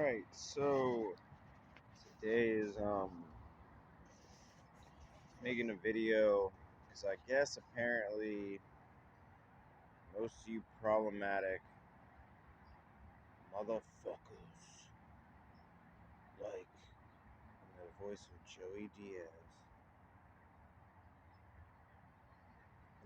Alright, so today is making a video because I guess apparently most of you problematic motherfuckers like the voice of Joey Diaz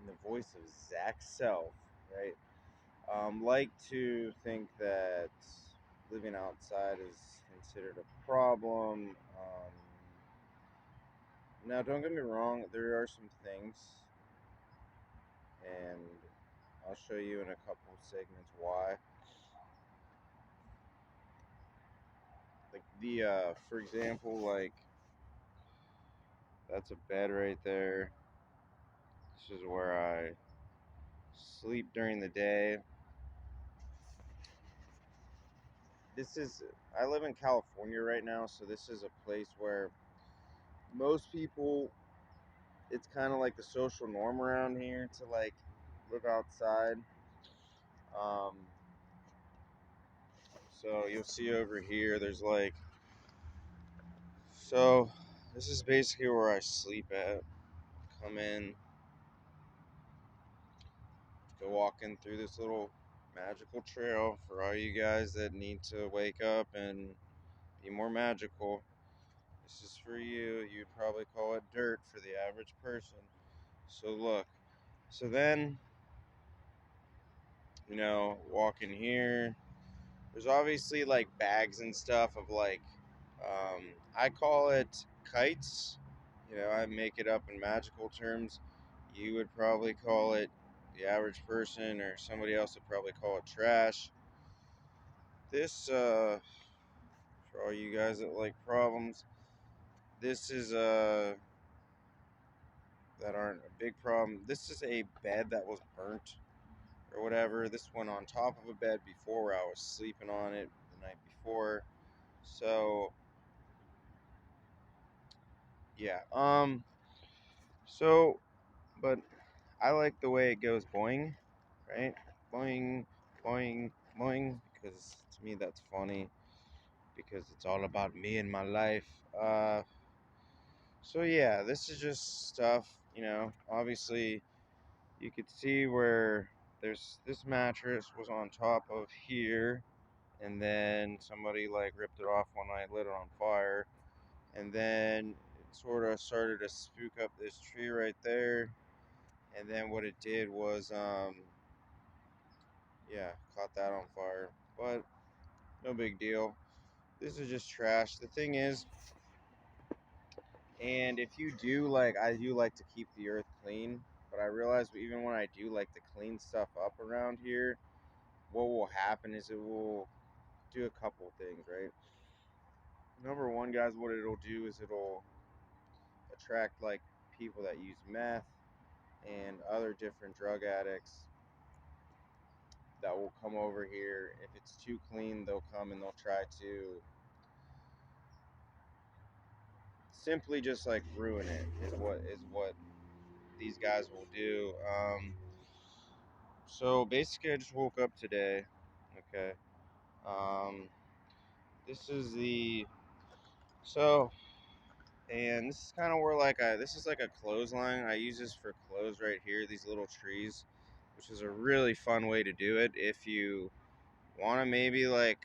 and the voice of Zach Self, right? Like to think that living outside is considered a problem. Now, don't get me wrong, there are some things, and I'll show you in a couple of segments why. Like for example, like that's a bed right there. This is where I sleep during the day. I live in California right now, so this is a place where most people, it's kind of like the social norm around here to like live outside. Um, so you'll see over here, there's like, so this is basically where I sleep at. Come in, go walking through this little magical trail for all you guys that need to wake up and be more magical. This is for you. You'd probably call it dirt for the average person. So look, so then, walking here, there's obviously like bags and stuff of like, I call it kites. I make it up in magical terms. You would probably call it, the average person or somebody else would probably call it trash. This, for all you guys that like problems, this is, that aren't a big problem. This is a bed that was burnt or whatever. This went on top of a bed before where I was sleeping on it the night before. So, yeah. So, but I like the way it goes boing, right? Boing, boing, boing, because to me that's funny because it's all about me and my life. So yeah, this is just stuff, obviously you could see where there's this mattress was on top of here, and then somebody like ripped it off one night, lit it on fire, and then it sort of started to spook up this tree right there, and then what it did was yeah, caught that on fire, but no big deal. This is just trash. The thing is, and if you do, like, I do like to keep the earth clean, but I realize even when I do like to clean stuff up around here, what will happen is it will do a couple things, right? Number one, guys, what it'll do is it'll attract like people that use meth and other different drug addicts that will come over here. If it's too clean, they'll come and they'll try to simply just like ruin it. Is what these guys will do. So basically, I just woke up today. Okay. Um, this is the so and this is kind of where like this is like a clothesline. I use this for clothes right here, these little trees, which is a really fun way to do it if you want to maybe like,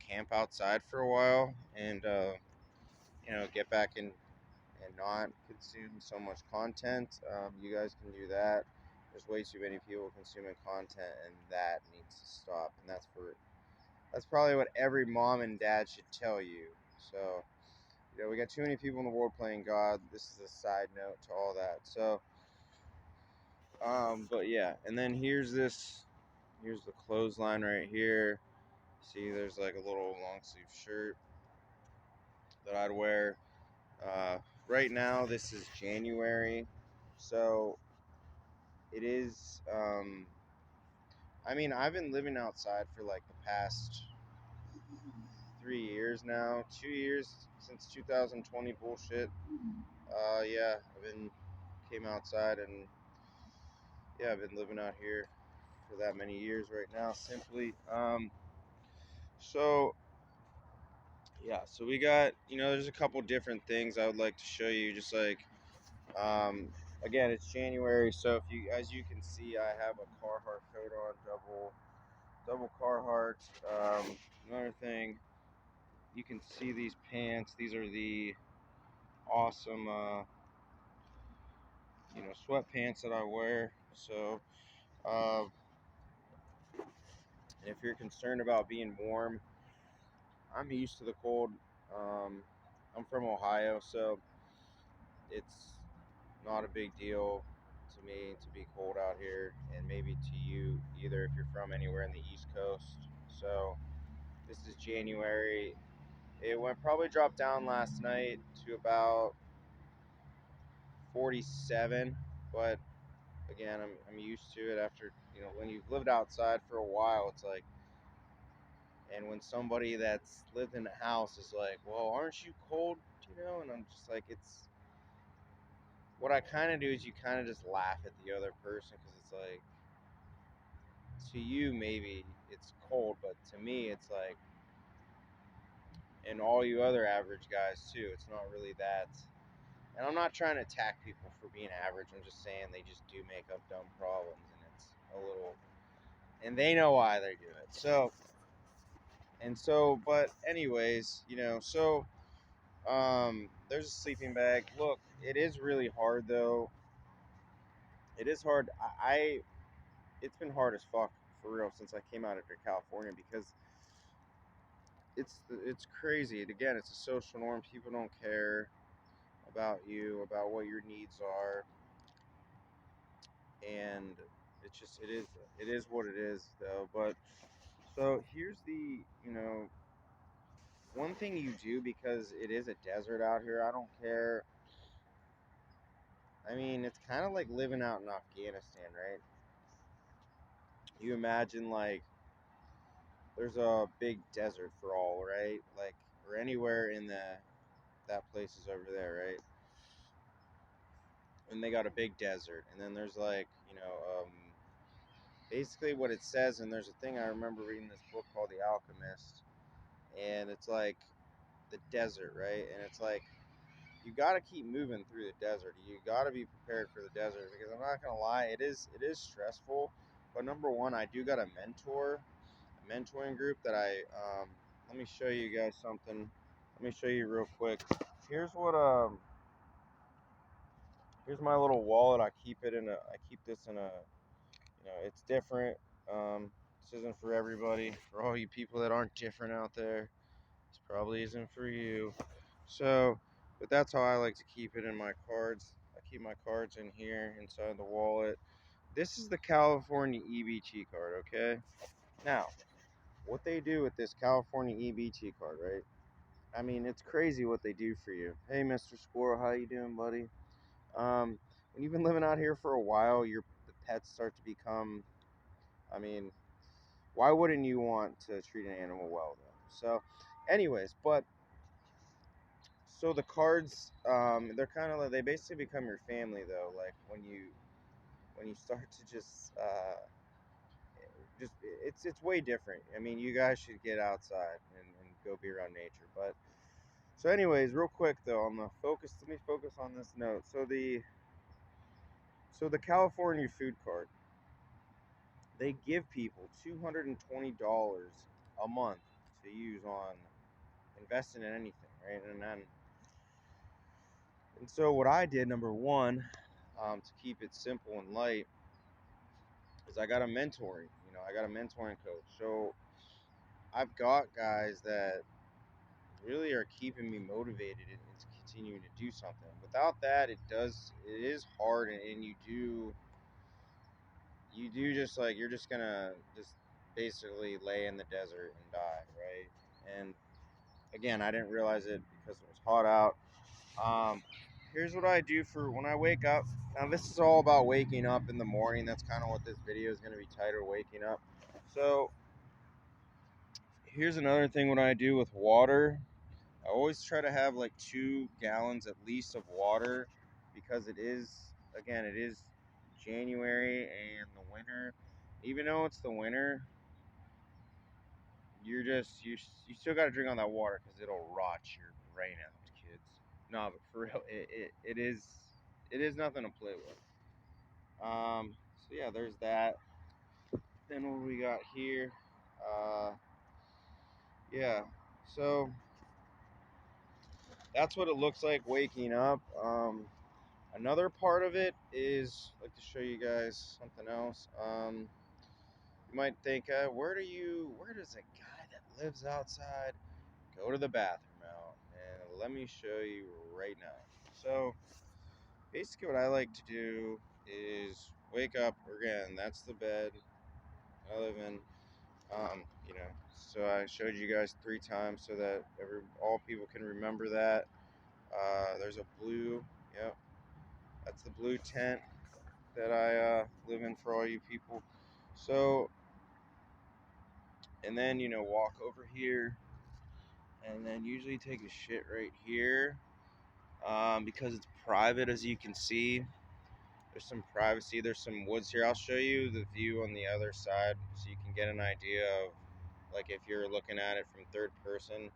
camp outside for a while and, get back in and not consume so much content. You guys can do that. There's way too many people consuming content, and that needs to stop. And that's probably what every mom and dad should tell you. So, we got too many people in the world playing God. This is a side note to all that. So, but yeah, and then here's the clothesline right here. See, there's like a little long sleeve shirt that I'd wear. Right now, this is January, so it is. I mean, I've been living outside for like the past 3 years now. 2 years since 2020 bullshit. Yeah, came outside and yeah, I've been living out here for that many years right now. Simply, so yeah, so we got, there's a couple different things I would like to show you. Just like, um, again, it's January, so if you, as you can see, I have a Carhartt coat on, double Carhartt. Another thing, you can see these pants. These are the awesome, sweatpants that I wear. So, uh, if you're concerned about being warm, I'm used to the cold. Um, I'm from Ohio, so it's not a big deal to me to be cold out here, and maybe to you either if you're from anywhere in the East Coast. So this is January. It went probably dropped down last night to about 47, but again, I'm used to it after, when you've lived outside for a while, it's like, and when somebody that's lived in a house is like, well, aren't you cold, and I'm just like, it's, what I kind of do is you kind of just laugh at the other person because it's like, to you maybe it's cold, but to me it's like, and all you other average guys too, it's not really that. And I'm not trying to attack people for being average. I'm just saying they just do make up dumb problems, and it's a little, and they know why they do it. But anyways, there's a sleeping bag. Look, it is really hard though. It is hard. It's been hard as fuck for real since I came out of California because it's crazy. And again, it's a social norm. People don't care about you, about what your needs are, and it is what it is though. But so here's the one thing you do, because it is a desert out here. I don't care. I mean, it's kind of like living out in Afghanistan, right? You imagine like there's a big desert for all, right? Like, or anywhere in that place is over there, right? And they got a big desert, and then there's like, basically what it says. And there's a thing, I remember reading this book called The Alchemist, and it's like the desert, right? And it's like you got to keep moving through the desert. You got to be prepared for the desert, because I'm not gonna lie, it is stressful. But number one, I do got a mentoring group that let me show you guys something. Let me show you real quick. Here's what here's my little wallet. I keep this in a, it's different. This isn't for everybody. For all you people that aren't different out there, this probably isn't for you. So, but that's how I like to keep it in my cards. I keep my cards in here inside the wallet. This is the California EBT card, okay? Now, what they do with this California EBT card, right? I mean, it's crazy what they do for you. Hey, Mr. Squirrel, how you doing, buddy? When you've been living out here for a while, the pets start to become. I mean, why wouldn't you want to treat an animal well, though? So, anyways, but so the cards, they're kind of like, they basically become your family, though. Like when you start to just it's way different. I mean, you guys should get outside and go be around nature. But so, anyways, real quick though, on the focus, let me focus on this note. So the California food card, they give people $220 a month to use on investing in anything, right? And so what I did, number one, to keep it simple and light, is I got a mentoring coach. So I've got guys that really are keeping me motivated and to continue to do something. Without that, it is hard, and you just like, you're just gonna just basically lay in the desert and die, right? And again, I didn't realize it because it was hot out. Here's what I do for when I wake up. Now, this is all about waking up in the morning. That's kind of what this video is going to be titled, waking up. So here's another thing. What I do with water, I always try to have like 2 gallons at least of water, because it is January and the winter. Even though it's the winter, you still got to drink on that water because it'll rot your brain out, kids. No, but for real, it is nothing to play with. So yeah, there's that. Then what we got here? Uh, yeah. So that's what it looks like waking up. Another part of it is I'd like to show you guys something else. You might think, where does a guy that lives outside go to the bathroom out? And let me show you right now. So basically, what I like to do is wake up again. That's the bed I live in. You know, so I showed you guys 3 times so that all people can remember that. There's a blue, yep, that's the blue tent that I live in for all you people. So, and then walk over here, and then usually take a shit right here, because it's private, as you can see. There's some privacy. There's some woods here. I'll show you the view on the other side so you can get an idea of, like, if you're looking at it from third person.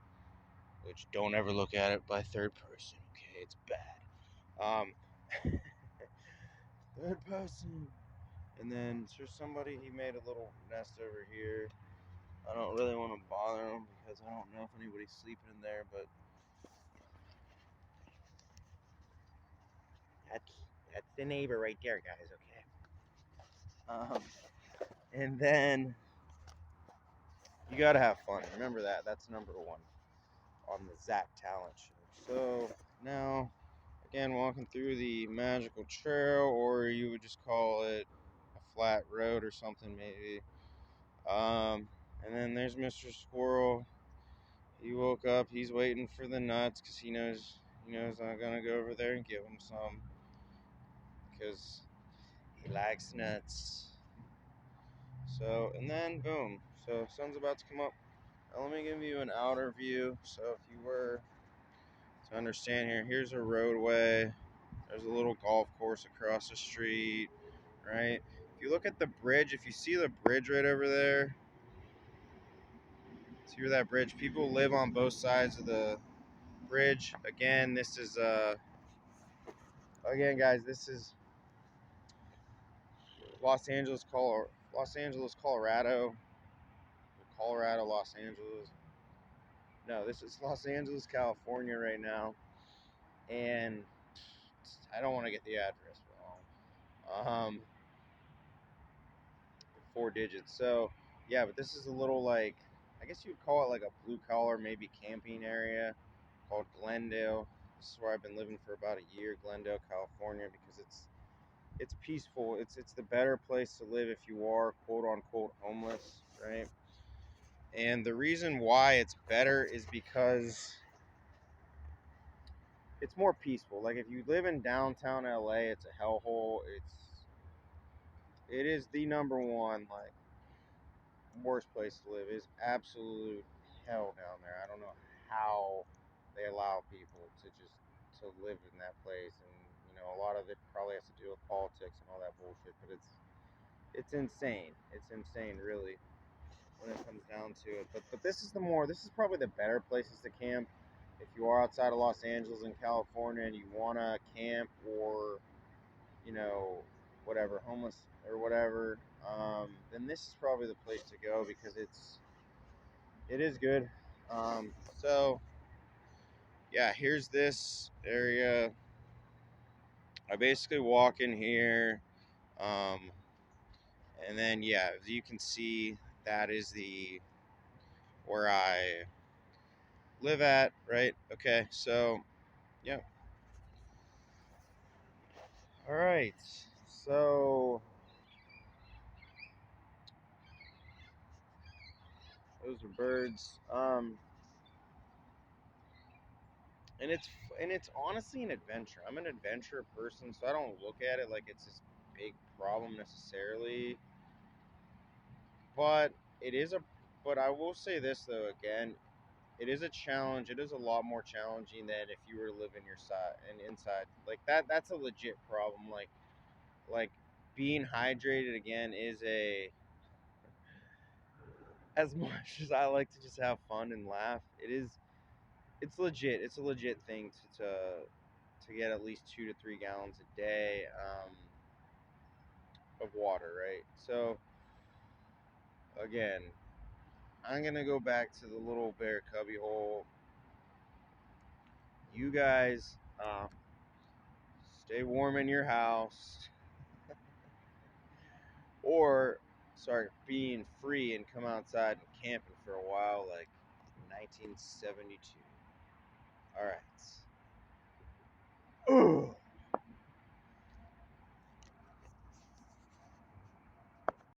Which, don't ever look at it by third person. Okay, it's bad. Third person. And then there's somebody, he made a little nest over here. I don't really want to bother him because I don't know if anybody's sleeping in there, but that's that's the neighbor right there, guys. Okay. And then you gotta have fun. Remember that. That's number one on the Zach Talent Show. So now, again, walking through the magical trail, or you would just call it a flat road or something, maybe. And then there's Mr. Squirrel. He woke up. He's waiting for the nuts because he knows I'm gonna go over there and give him some because he likes nuts. So, and then boom. So sun's about to come up. Now let me give you an outer view. So if you were to understand here, here's a roadway. There's a little golf course across the street, right? If you look at the bridge, if you see the bridge right over there, see where that bridge? People live on both sides of the bridge. Again, this is again, guys, this is Los Angeles, Colorado. Colorado, Los Angeles. No, this is Los Angeles, California right now, and I don't want to get the address wrong. 4 digits. So yeah, but this is a little, like, I guess you'd call it like a blue collar, maybe camping area called Glendale. This is where I've been living for about a year, Glendale, California, because it's peaceful. It's the better place to live if you are quote unquote homeless, right? And the reason why it's better is because it's more peaceful. Like, if you live in downtown LA, it's a hellhole. It is the number one, like, worst place to live. Is absolute hell down there. I don't know how they allow people to live in that place, and a lot of it probably has to do with politics and all that bullshit. But it's insane. It's insane, really, when it comes down to it. But this is probably the better places to camp if you are outside of Los Angeles and California and you wanna camp, or whatever, homeless or whatever. Then this is probably the place to go because it is good. So yeah, here's this area. I basically walk in here, um, and then yeah, as you can see, that is the where I live at, right? Okay, so yeah. All right. So those are birds. And it's honestly an adventure. I'm an adventure person, so I don't look at it like it's this big problem necessarily. But it is a. But I will say this though. Again, it is a challenge. It is a lot more challenging than if you were to live in your side and inside like that. That's a legit problem. Like being hydrated again is as much as I like to just have fun and laugh, it's legit. It's a legit thing to get at least 2 to 3 gallons a day of water, right? So again, I'm gonna go back to the little bear cubby hole. You guys, stay warm in your house, or start being free and come outside and camping for a while, like 1972. All right.